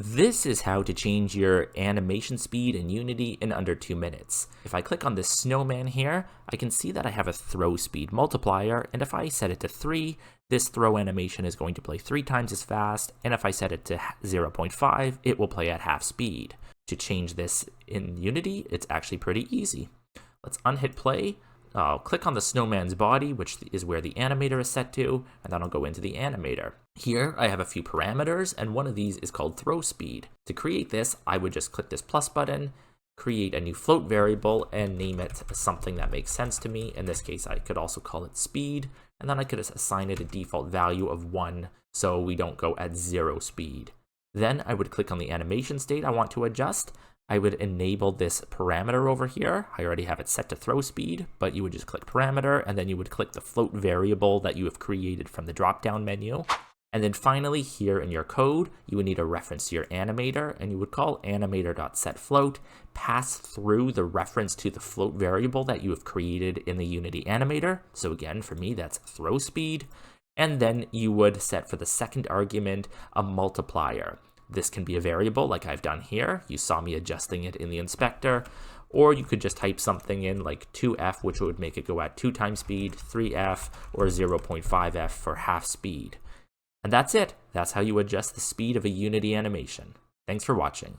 This is how to change your animation speed in Unity in under 2 minutes. If I click on this snowman here, I can see that I have a throw speed multiplier, and if I set it to 3, this throw animation is going to play 3 times as fast, and if I set it to 0.5, it will play at half speed. To change this in Unity, it's actually pretty easy. Let's unhit play. I'll click on the snowman's body, which is where the animator is set to, and then I'll go into the animator. Here I have a few parameters, and one of these is called throw speed. To create this, I would just click this plus button, create a new float variable, and name it something that makes sense to me. In this case, I could also call it speed, and then I could assign it a default value of 1, so we don't go at 0 speed. Then I would click on the animation state I want to adjust. I would enable this parameter over here. I already have it set to throw speed, but you would just click parameter, and then you would click the float variable that you have created from the drop-down menu. And then finally, here in your code, you would need a reference to your animator, and you would call animator.setFloat, pass through the reference to the float variable that you have created in the Unity animator. So again, for me, that's throw speed. And then you would set for the second argument a multiplier. This can be a variable like I've done here. You saw me adjusting it in the inspector. Or you could just type something in like 2f, which would make it go at 2 times speed, 3f, or 0.5f for half speed. And that's it. That's how you adjust the speed of a Unity animation. Thanks for watching.